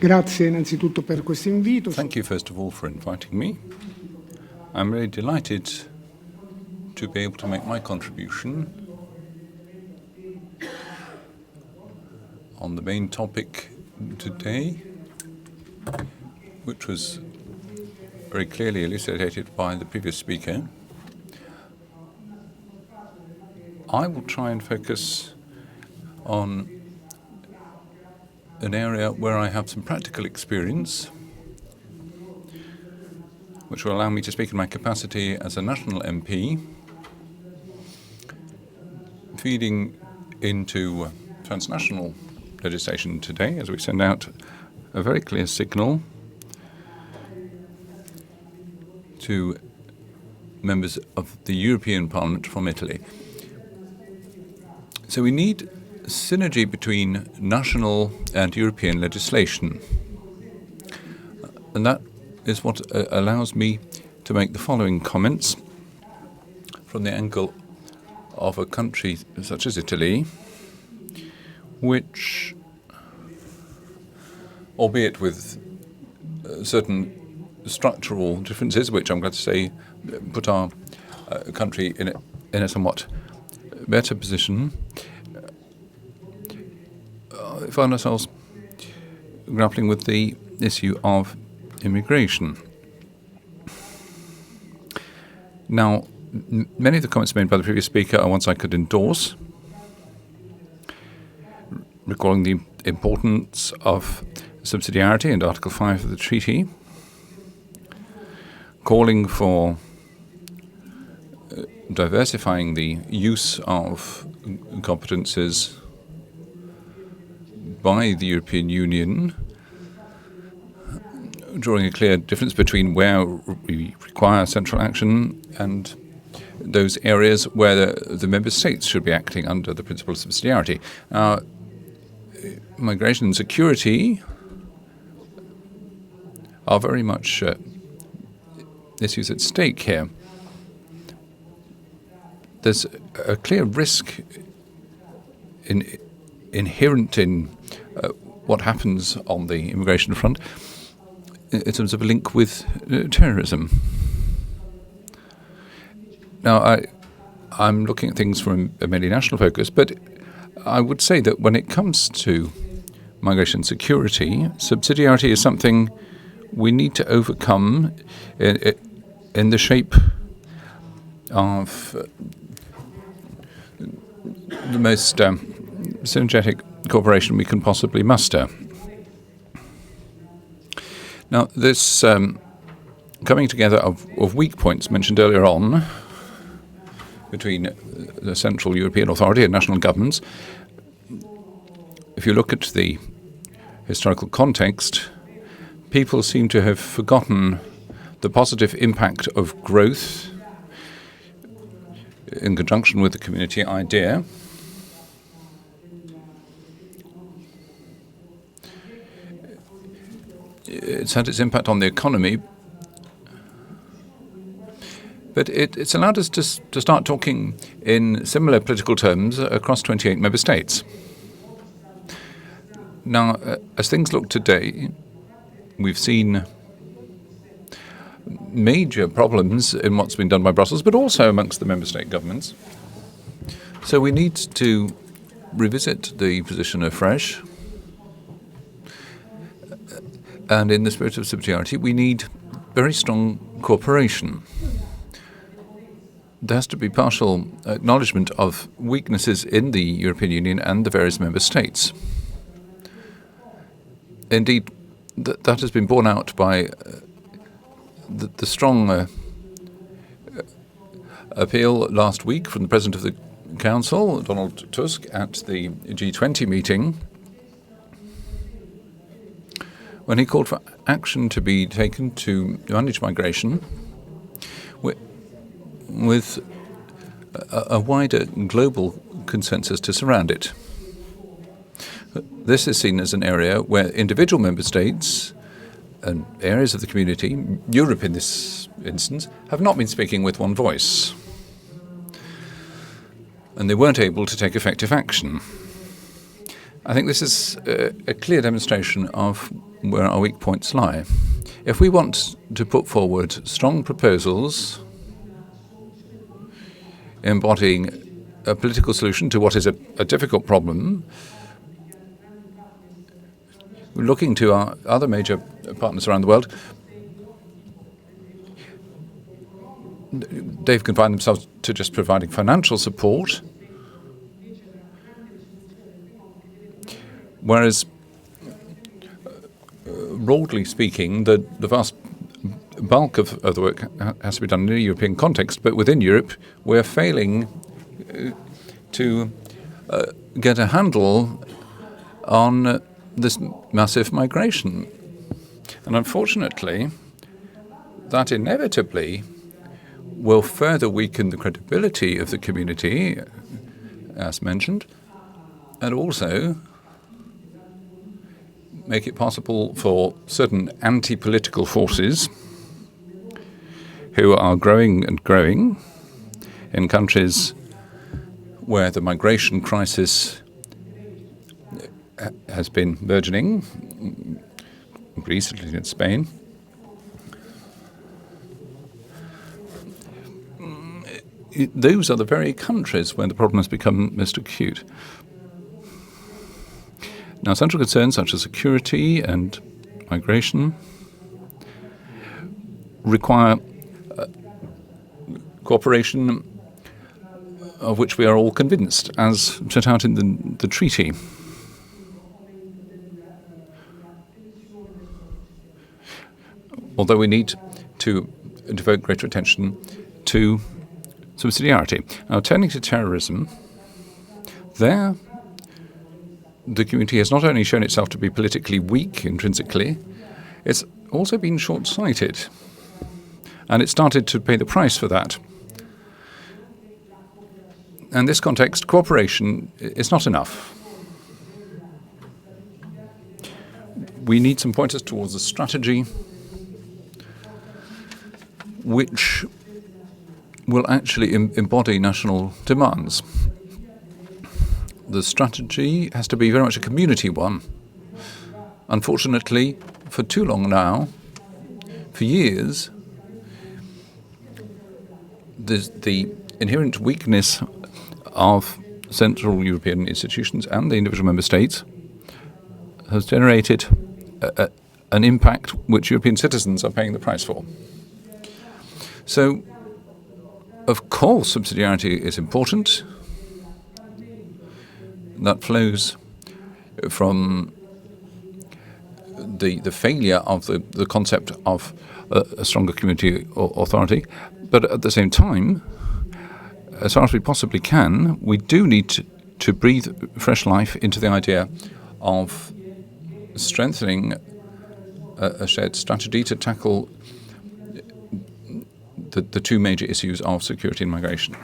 Grazie innanzitutto per questo invito. Thank you, first of all, for inviting me. I'm really delighted to be able to make my contribution on the main topic today, which was very clearly elucidated by the previous speaker. I will try and focus on an area where I have some practical experience, which will allow me to speak in my capacity as a national MP, feeding into transnational legislation today as we send out a very clear signal to members of the European Parliament from Italy. So we need synergy between national and European legislation. And that is what allows me to make the following comments from the angle of a country such as Italy, which, albeit with certain structural differences, which I'm glad to say put our country in a somewhat better position, find ourselves grappling with the issue of immigration. Now, many of the comments made by the previous speaker are ones I could endorse, recalling the importance of subsidiarity and Article 5 of the treaty, calling for diversifying the use of competences by the European Union, drawing a clear difference between where we require central action and those areas where the member states should be acting under the principle of subsidiarity. Migration and security are very much issues at stake here. There's a clear risk inherent in what happens on the immigration front in terms of a link with terrorism. Now, I'm looking at things from a mainly national focus, but I would say that when it comes to migration and security, subsidiarity is something we need to overcome in the shape of the most synergetic cooperation we can possibly muster. Now, this coming together of weak points mentioned earlier on between the Central European Authority and national governments, if you look at the historical context, people seem to have forgotten the positive impact of growth in conjunction with the community idea. It's had its impact on the economy, but it's allowed us to start talking in similar political terms across 28 member states. Now, as things look today, we've seen major problems in what's been done by Brussels, but also amongst the member state governments. So we need to revisit the position afresh. And in the spirit of subsidiarity, we need very strong cooperation. There has to be partial acknowledgement of weaknesses in the European Union and the various member states. Indeed, that has been borne out by the strong appeal last week from the President of the Council, Donald Tusk, at the G20 meeting, when he called for action to be taken to manage migration with a wider global consensus to surround it. This is seen as an area where individual member states and areas of the community, Europe in this instance, have not been speaking with one voice. And they weren't able to take effective action. I think this is a clear demonstration of where our weak points lie. If we want to put forward strong proposals embodying a political solution to what is a difficult problem, looking to our other major partners around the world, they've confined themselves to just providing financial support, whereas, broadly speaking, the vast bulk of the work has to be done in a European context, but within Europe we're failing to get a handle on this massive migration. And unfortunately, that inevitably will further weaken the credibility of the community, as mentioned, and also make it possible for certain anti-political forces who are growing and growing in countries where the migration crisis has been burgeoning, Greece, Italy, and Spain. Those are the very countries where the problem has become most acute. Now, central concerns such as security and migration require cooperation of which we are all convinced, as set out in the treaty. Although we need to devote greater attention to subsidiarity. Now, turning to terrorism, there the community has not only shown itself to be politically weak intrinsically, it's also been short-sighted. And it started to pay the price for that. In this context, cooperation is not enough. We need some pointers towards a strategy which will actually embody national demands. The strategy has to be very much a community one. Unfortunately, for too long now, for years, the inherent weakness of Central European institutions and the individual member states has generated an impact which European citizens are paying the price for. So, of course, subsidiarity is important. That flows from the failure of the concept of a stronger community authority. But at the same time, as far as we possibly can, we do need to breathe fresh life into the idea of strengthening a shared strategy to tackle the two major issues of security and migration.